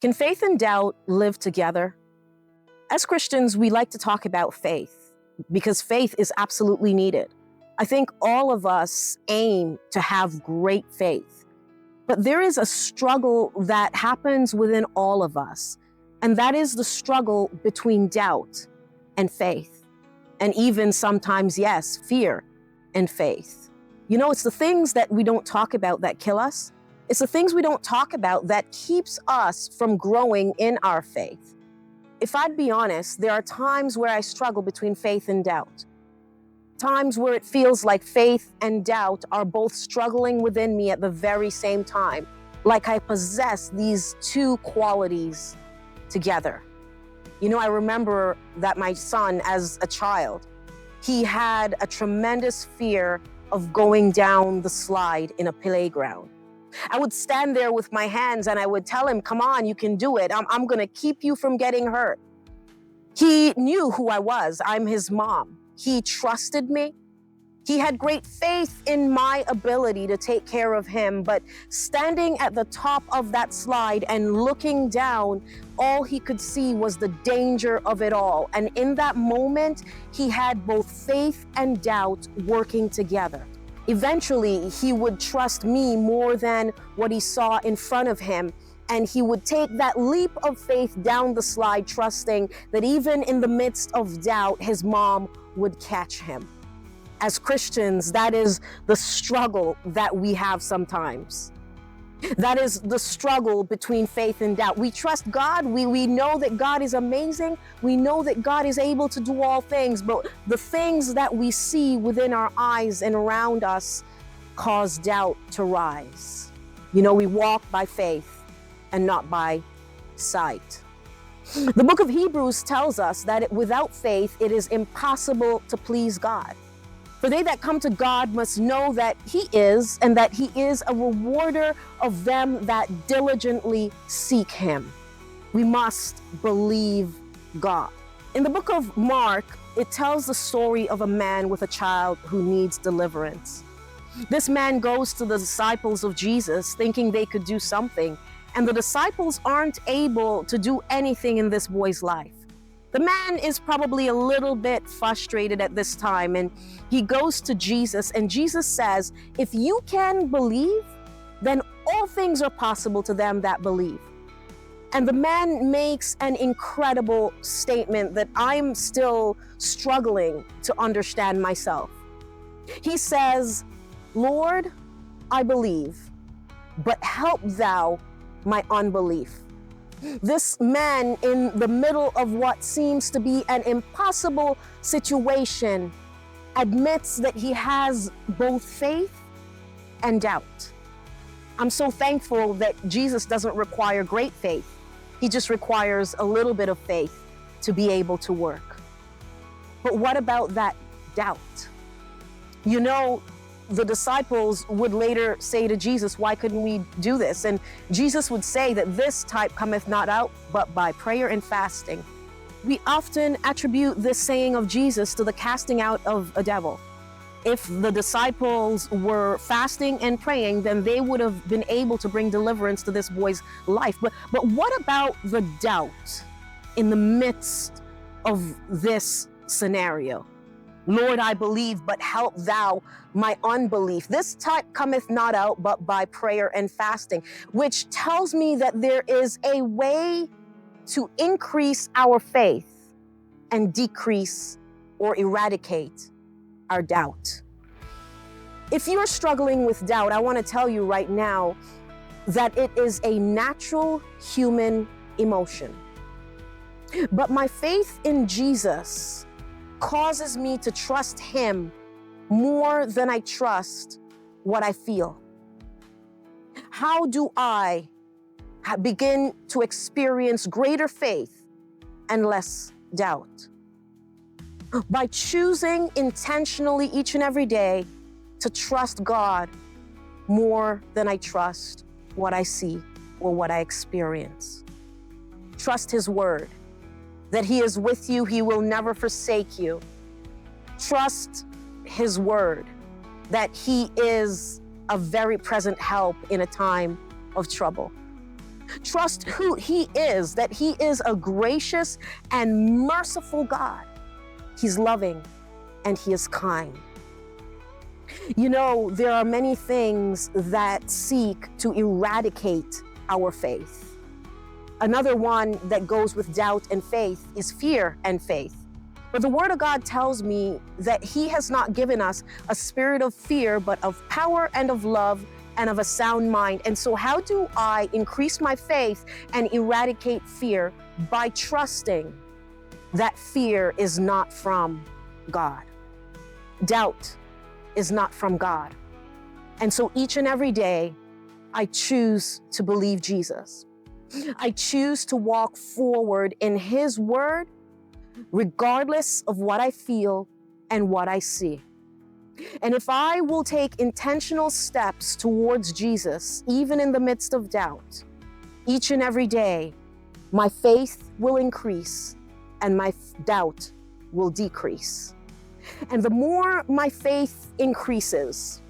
Can faith and doubt live together? As Christians, we like to talk about faith because faith is absolutely needed. I think all of us aim to have great faith, but there is a struggle that happens within all of us, and that is the struggle between doubt and faith, and even sometimes, yes, fear and faith. You know, it's the things that we don't talk about that kill us. It's the things we don't talk about that keeps us from growing in our faith. If I'd be honest, there are times where I struggle between faith and doubt. Times where it feels like faith and doubt are both struggling within me at the very same time, like I possess these two qualities together. You know, I remember that my son, as a child, he had a tremendous fear of going down the slide in a playground. I would stand there with my hands and I would tell him, come on, you can do it. I'm gonna keep you from getting hurt. He knew who I was. I'm his mom. He trusted me. He had great faith in my ability to take care of him, but standing at the top of that slide and looking down, all he could see was the danger of it all. And in that moment, he had both faith and doubt working together. Eventually, he would trust me more than what he saw in front of him, and he would take that leap of faith down the slide, trusting that even in the midst of doubt, his mom would catch him. As Christians, that is the struggle that we have sometimes. That is the struggle between faith and doubt. We trust God. We know that God is amazing. We know that God is able to do all things, but the things that we see within our eyes and around us cause doubt to rise. You know, we walk by faith and not by sight. The book of Hebrews tells us that without faith, it is impossible to please God. For they that come to God must know that He is, and that He is a rewarder of them that diligently seek Him. We must believe God. In the book of Mark, it tells the story of a man with a child who needs deliverance. This man goes to the disciples of Jesus thinking they could do something, and the disciples aren't able to do anything in this boy's life. The man is probably a little bit frustrated at this time, and he goes to Jesus, and Jesus says, if you can believe, then all things are possible to them that believe. And the man makes an incredible statement that I'm still struggling to understand myself. He says, Lord, I believe, but help thou my unbelief. This man, in the middle of what seems to be an impossible situation, admits that he has both faith and doubt. I'm so thankful that Jesus doesn't require great faith. He just requires a little bit of faith to be able to work. But what about that doubt? You know, the disciples would later say to Jesus, why couldn't we do this? And Jesus would say that this type cometh not out but by prayer and fasting. We often attribute this saying of Jesus to the casting out of a devil. If the disciples were fasting and praying, then they would have been able to bring deliverance to this boy's life. But what about the doubt in the midst of this scenario? Lord, I believe, but help thou my unbelief. This type cometh not out but by prayer and fasting, which tells me that there is a way to increase our faith and decrease or eradicate our doubt. If you're struggling with doubt, I want to tell you right now that it is a natural human emotion. But my faith in Jesus causes me to trust Him more than I trust what I feel. How do I begin to experience greater faith and less doubt? By choosing intentionally each and every day to trust God more than I trust what I see or what I experience. Trust His word, that He is with you, He will never forsake you. Trust His word, that He is a very present help in a time of trouble. Trust who He is, that He is a gracious and merciful God. He's loving and He is kind. You know, there are many things that seek to eradicate our faith. Another one that goes with doubt and faith is fear and faith. But the Word of God tells me that He has not given us a spirit of fear, but of power and of love and of a sound mind. And so how do I increase my faith and eradicate fear? By trusting that fear is not from God. Doubt is not from God. And so each and every day, I choose to believe Jesus. I choose to walk forward in His word, regardless of what I feel and what I see. And if I will take intentional steps towards Jesus, even in the midst of doubt, each and every day, my faith will increase and my doubt will decrease. And the more my faith increases,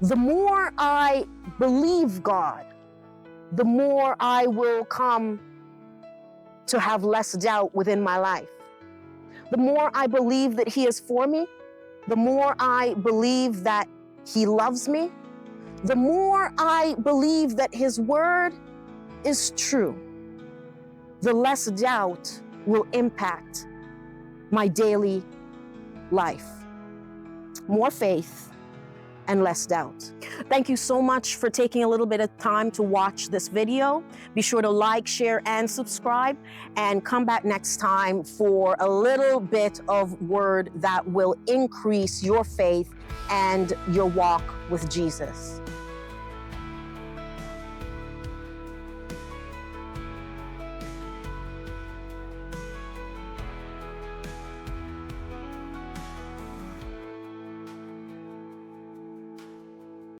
the more I believe God, the more I will come to have less doubt within my life. The more I believe that He is for me, the more I believe that He loves me, the more I believe that His word is true, the less doubt will impact my daily life. More faith and less doubt. Thank you so much for taking a little bit of time to watch this video. Be sure to like, share, and subscribe, and come back next time for a little bit of word that will increase your faith and your walk with Jesus.